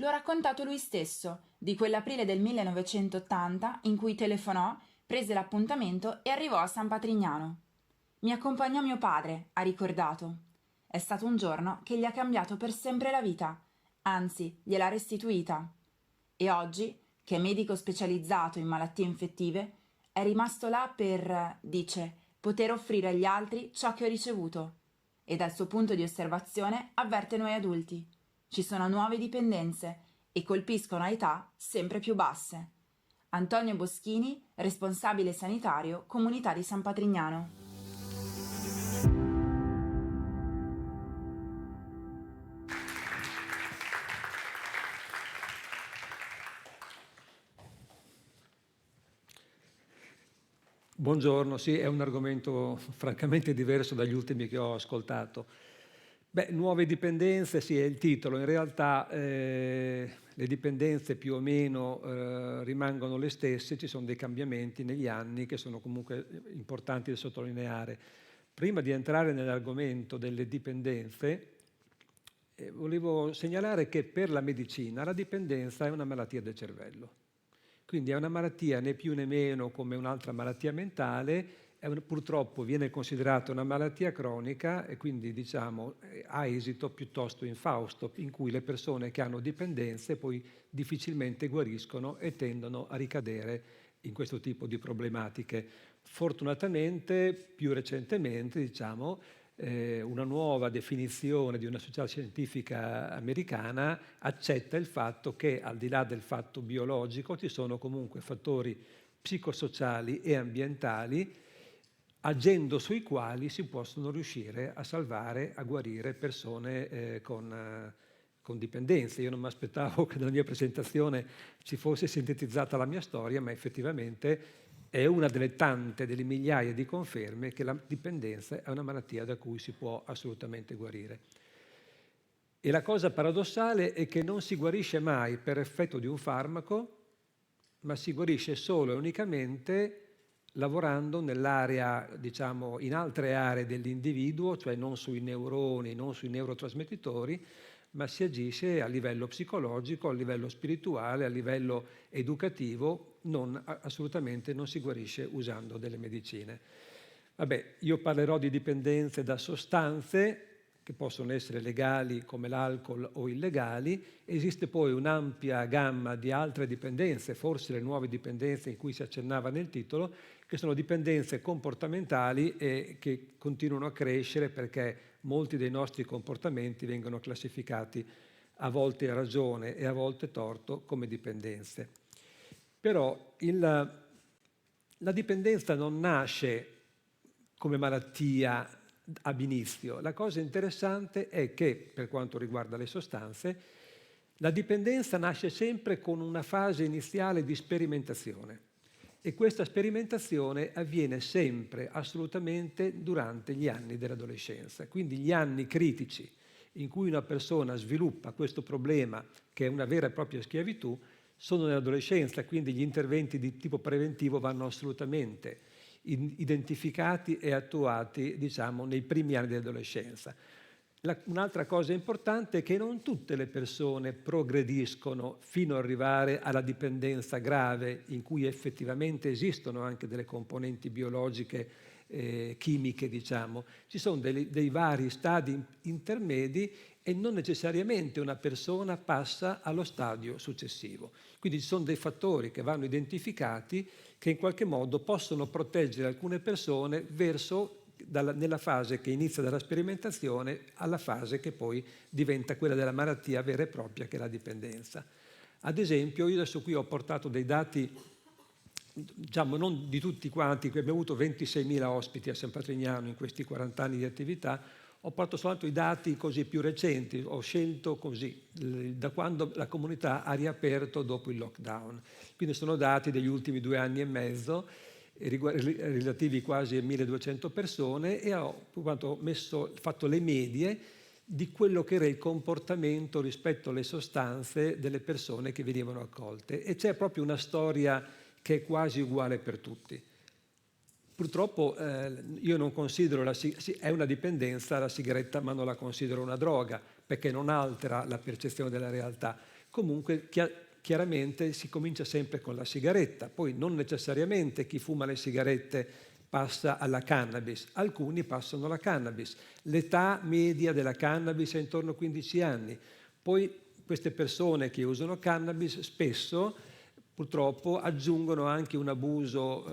lo raccontato lui stesso, di quell'aprile del 1980 in cui telefonò, prese l'appuntamento e arrivò a San Patrignano. Mi accompagnò mio padre, ha ricordato. È stato un giorno che gli ha cambiato per sempre la vita, anzi, gliel'ha restituita. E oggi, che è medico specializzato in malattie infettive, è rimasto là per, dice, poter offrire agli altri ciò che ho ricevuto. E dal suo punto di osservazione avverte noi adulti. Ci sono nuove dipendenze e colpiscono a età sempre più basse. Antonio Boschini, responsabile sanitario, Comunità di San Patrignano. Buongiorno, sì, è un argomento francamente diverso dagli ultimi che ho ascoltato. Nuove dipendenze, sì, è il titolo. In realtà le dipendenze più o meno rimangono le stesse, ci sono dei cambiamenti negli anni che sono comunque importanti da sottolineare. Prima di entrare nell'argomento delle dipendenze, volevo segnalare che per la medicina la dipendenza è una malattia del cervello. Quindi è una malattia né più né meno come un'altra malattia mentale, purtroppo viene considerata una malattia cronica e quindi ha esito piuttosto infausto, in cui le persone che hanno dipendenze poi difficilmente guariscono e tendono a ricadere in questo tipo di problematiche. Fortunatamente, più recentemente, una nuova definizione di una società scientifica americana accetta il fatto che al di là del fatto biologico ci sono comunque fattori psicosociali e ambientali agendo sui quali si possono riuscire a salvare, a guarire persone con dipendenze. Io non mi aspettavo che nella mia presentazione ci fosse sintetizzata la mia storia, ma effettivamente è una delle migliaia di conferme che la dipendenza è una malattia da cui si può assolutamente guarire. E la cosa paradossale è che non si guarisce mai per effetto di un farmaco, ma si guarisce solo e unicamente lavorando nell'area, in altre aree dell'individuo, cioè non sui neuroni, non sui neurotrasmettitori, ma si agisce a livello psicologico, a livello spirituale, a livello educativo, assolutamente non si guarisce usando delle medicine. Io parlerò di dipendenze da sostanze che possono essere legali come l'alcol o illegali. Esiste poi un'ampia gamma di altre dipendenze, forse le nuove dipendenze in cui si accennava nel titolo, che sono dipendenze comportamentali e che continuano a crescere perché molti dei nostri comportamenti vengono classificati a volte a ragione e a volte torto come dipendenze. Però la dipendenza non nasce come malattia ab inizio. La cosa interessante è che, per quanto riguarda le sostanze, la dipendenza nasce sempre con una fase iniziale di sperimentazione e questa sperimentazione avviene sempre, assolutamente, durante gli anni dell'adolescenza. Quindi gli anni critici in cui una persona sviluppa questo problema, che è una vera e propria schiavitù, sono nell'adolescenza, quindi gli interventi di tipo preventivo vanno assolutamente identificati e attuati, nei primi anni dell'adolescenza. Un'altra cosa importante è che non tutte le persone progrediscono fino ad arrivare alla dipendenza grave, in cui effettivamente esistono anche delle componenti biologiche, chimiche, Ci sono dei vari stadi intermedi e non necessariamente una persona passa allo stadio successivo. Quindi ci sono dei fattori che vanno identificati che in qualche modo possono proteggere alcune persone nella fase che inizia dalla sperimentazione alla fase che poi diventa quella della malattia vera e propria, che è la dipendenza. Ad esempio, io adesso qui ho portato dei dati, non di tutti quanti, abbiamo avuto 26.000 ospiti a San Patrignano in questi 40 anni di attività, ho portato soltanto i dati così più recenti, ho scelto così, da quando la comunità ha riaperto dopo il lockdown. Quindi sono dati degli ultimi 2 anni e mezzo, relativi quasi a 1.200 persone, e ho fatto le medie di quello che era il comportamento rispetto alle sostanze delle persone che venivano accolte. E c'è proprio una storia che è quasi uguale per tutti. Purtroppo io non considero è una dipendenza la sigaretta, ma non la considero una droga, perché non altera la percezione della realtà. comunque chiaramente si comincia sempre con la sigaretta, poi non necessariamente chi fuma le sigarette passa alla cannabis, alcuni passano alla cannabis. L'età media della cannabis è intorno a 15 anni, poi queste persone che usano cannabis spesso purtroppo aggiungono anche un abuso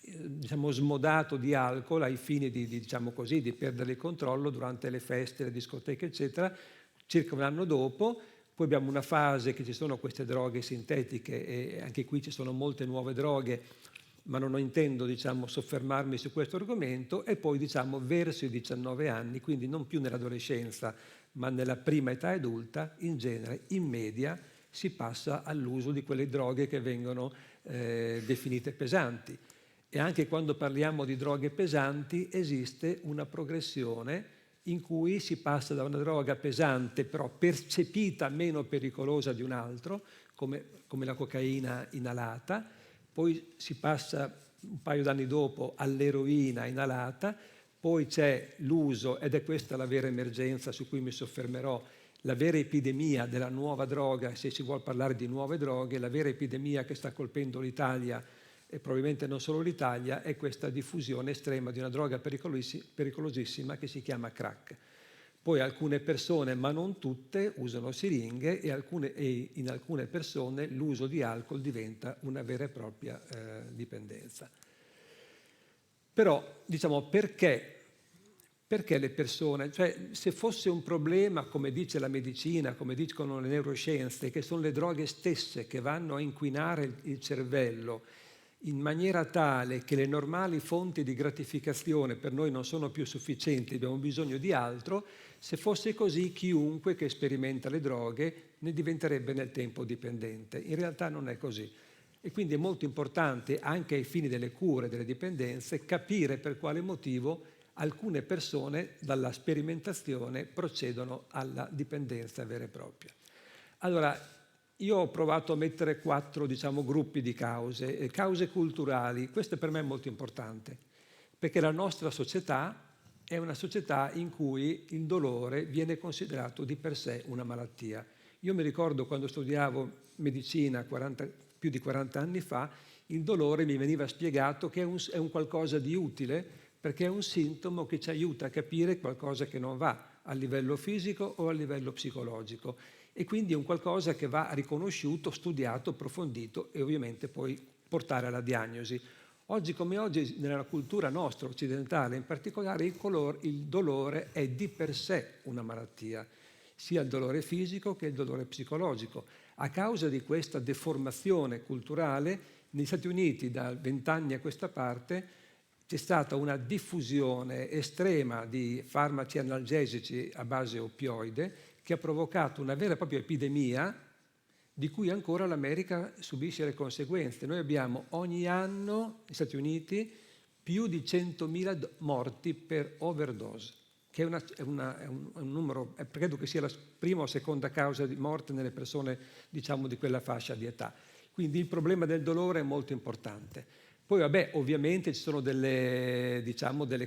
diciamo smodato di alcol ai fini diciamo così, di perdere il controllo durante le feste, le discoteche eccetera, circa un anno dopo. Poi abbiamo una fase che ci sono queste droghe sintetiche e anche qui ci sono molte nuove droghe, ma non intendo diciamo, soffermarmi su questo argomento, e poi diciamo, verso i 19 anni, quindi non più nell'adolescenza, ma nella prima età adulta, in genere, in media, si passa all'uso di quelle droghe che vengono definite pesanti. E anche quando parliamo di droghe pesanti esiste una progressione in cui si passa da una droga pesante però percepita meno pericolosa di un altro, come la cocaina inalata, poi si passa un paio d'anni dopo all'eroina inalata, poi c'è l'uso, ed è questa la vera emergenza su cui mi soffermerò, la vera epidemia della nuova droga, se si vuol parlare di nuove droghe, la vera epidemia che sta colpendo l'Italia e probabilmente non solo l'Italia, è questa diffusione estrema di una droga pericolosissima che si chiama crack. Poi alcune persone, ma non tutte, usano siringhe e in alcune persone l'uso di alcol diventa una vera e propria dipendenza. Però, diciamo, perché le persone, cioè se fosse un problema, come dice la medicina, come dicono le neuroscienze, che sono le droghe stesse che vanno a inquinare il cervello in maniera tale che le normali fonti di gratificazione per noi non sono più sufficienti, abbiamo bisogno di altro, se fosse così chiunque che sperimenta le droghe ne diventerebbe nel tempo dipendente. In realtà non è così. E quindi è molto importante, anche ai fini delle cure delle dipendenze, capire per quale motivo alcune persone dalla sperimentazione procedono alla dipendenza vera e propria. Allora, io ho provato a mettere 4, diciamo, gruppi di cause. Cause culturali, questo per me è molto importante, perché la nostra società è una società in cui il dolore viene considerato di per sé una malattia. Io mi ricordo quando studiavo medicina più di 40 anni fa, il dolore mi veniva spiegato che è un qualcosa di utile, perché è un sintomo che ci aiuta a capire qualcosa che non va a livello fisico o a livello psicologico. E quindi è un qualcosa che va riconosciuto, studiato, approfondito e ovviamente poi portare alla diagnosi. Oggi come oggi, nella cultura nostra occidentale in particolare, il dolore è di per sé una malattia, sia il dolore fisico che il dolore psicologico. A causa di questa deformazione culturale, negli Stati Uniti da 20 anni a questa parte c'è stata una diffusione estrema di farmaci analgesici a base oppioide che ha provocato una vera e propria epidemia di cui ancora l'America subisce le conseguenze. Noi abbiamo ogni anno negli Stati Uniti più di 100.000 morti per overdose, che è un numero, credo che sia la prima o seconda causa di morte nelle persone, diciamo, di quella fascia di età. Quindi il problema del dolore è molto importante. Poi vabbè, ovviamente ci sono delle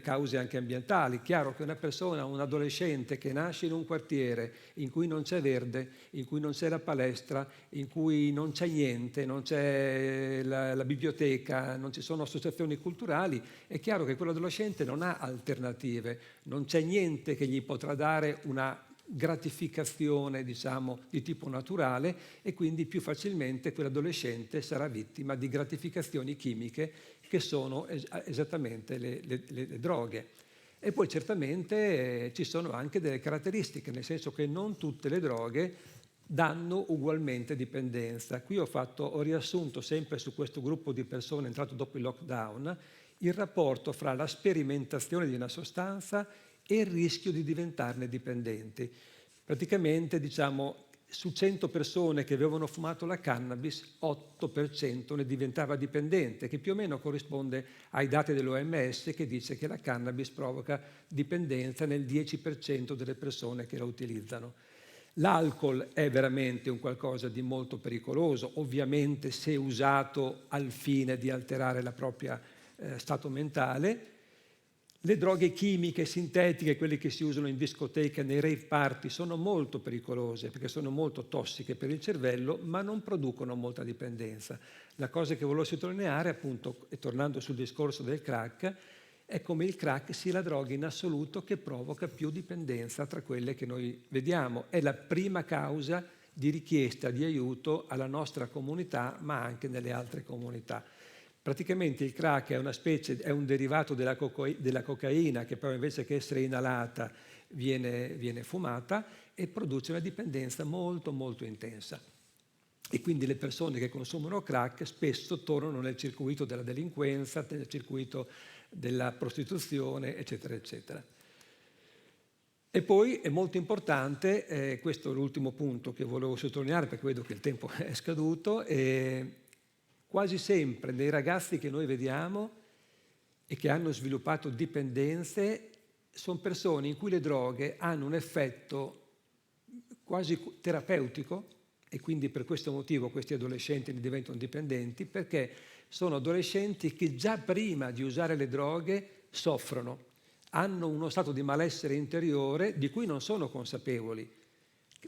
cause anche ambientali. Chiaro che una persona, un adolescente che nasce in un quartiere in cui non c'è verde, in cui non c'è la palestra, in cui non c'è niente, non c'è la biblioteca, non ci sono associazioni culturali, è chiaro che quell'adolescente non ha alternative, non c'è niente che gli potrà dare una gratificazione, diciamo, di tipo naturale, e quindi più facilmente quell'adolescente sarà vittima di gratificazioni chimiche che sono esattamente le droghe. E poi certamente ci sono anche delle caratteristiche, nel senso che non tutte le droghe danno ugualmente dipendenza. Qui ho riassunto sempre su questo gruppo di persone entrato dopo il lockdown il rapporto fra la sperimentazione di una sostanza e il rischio di diventarne dipendenti. Praticamente, diciamo, su 100 persone che avevano fumato la cannabis, 8% ne diventava dipendente, che più o meno corrisponde ai dati dell'OMS che dice che la cannabis provoca dipendenza nel 10% delle persone che la utilizzano. L'alcol è veramente un qualcosa di molto pericoloso, ovviamente se usato al fine di alterare la propria stato mentale. Le droghe chimiche, sintetiche, quelle che si usano in discoteca, nei rave party, sono molto pericolose perché sono molto tossiche per il cervello, ma non producono molta dipendenza. La cosa che volevo sottolineare, appunto, e tornando sul discorso del crack, è come il crack sia la droga in assoluto che provoca più dipendenza tra quelle che noi vediamo. È la prima causa di richiesta di aiuto alla nostra comunità, ma anche nelle altre comunità. Praticamente il crack è un derivato della cocaina che però invece che essere inalata viene fumata e produce una dipendenza molto molto intensa. E quindi le persone che consumano crack spesso tornano nel circuito della delinquenza, nel circuito della prostituzione, eccetera, eccetera. E poi è molto importante, questo è l'ultimo punto che volevo sottolineare perché vedo che il tempo è scaduto, quasi sempre nei ragazzi che noi vediamo e che hanno sviluppato dipendenze sono persone in cui le droghe hanno un effetto quasi terapeutico e quindi per questo motivo questi adolescenti ne diventano dipendenti, perché sono adolescenti che già prima di usare le droghe soffrono, hanno uno stato di malessere interiore di cui non sono consapevoli,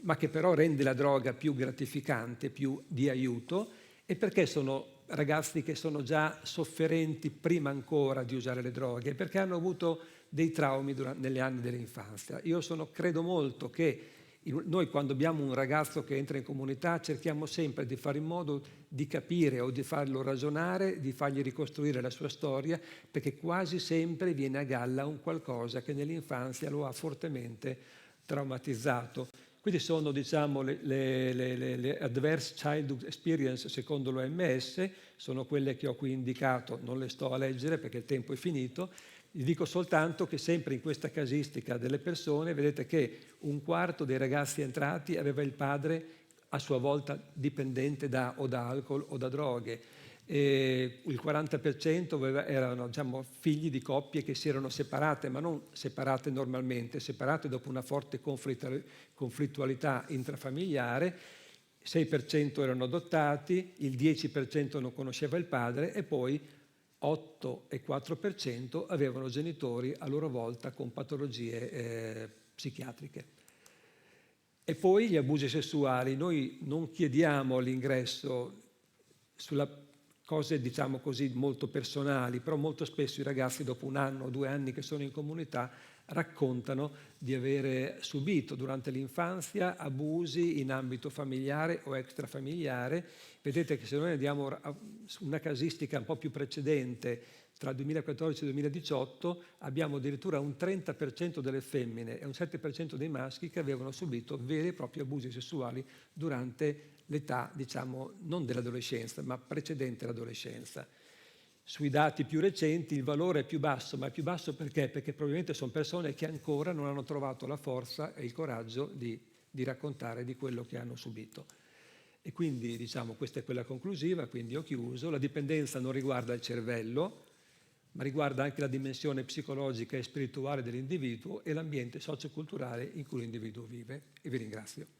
ma che però rende la droga più gratificante, più di aiuto, e perché sono ragazzi che sono già sofferenti prima ancora di usare le droghe, perché hanno avuto dei traumi negli anni dell'infanzia. Io credo molto che noi quando abbiamo un ragazzo che entra in comunità cerchiamo sempre di fare in modo di capire o di farlo ragionare, di fargli ricostruire la sua storia, perché quasi sempre viene a galla un qualcosa che nell'infanzia lo ha fortemente traumatizzato. Quindi sono, diciamo, le Adverse Childhood Experience secondo l'OMS, sono quelle che ho qui indicato, non le sto a leggere perché il tempo è finito. Vi dico soltanto che sempre in questa casistica delle persone vedete che un quarto dei ragazzi entrati aveva il padre a sua volta dipendente da alcol o da droghe. E il 40% erano, diciamo, figli di coppie che si erano separate, ma non separate normalmente, separate dopo una forte conflittualità intrafamiliare. 6% erano adottati, il 10% non conosceva il padre e poi 8 e 4% avevano genitori a loro volta con patologie psichiatriche. E poi gli abusi sessuali. Noi non chiediamo l'ingresso sulla cose, diciamo così, molto personali, però molto spesso i ragazzi dopo 1 anno o 2 anni che sono in comunità raccontano di avere subito durante l'infanzia abusi in ambito familiare o extrafamiliare. Vedete che se noi andiamo a una casistica un po' più precedente, tra il 2014 e il 2018, abbiamo addirittura un 30% delle femmine e un 7% dei maschi che avevano subito veri e propri abusi sessuali durante l'età, diciamo, non dell'adolescenza, ma precedente l'adolescenza. Sui dati più recenti il valore è più basso, ma è più basso perché? Perché probabilmente sono persone che ancora non hanno trovato la forza e il coraggio di raccontare di quello che hanno subito. E quindi, diciamo, questa è quella conclusiva, quindi ho chiuso. La dipendenza non riguarda il cervello, ma riguarda anche la dimensione psicologica e spirituale dell'individuo e l'ambiente socioculturale in cui l'individuo vive. E vi ringrazio.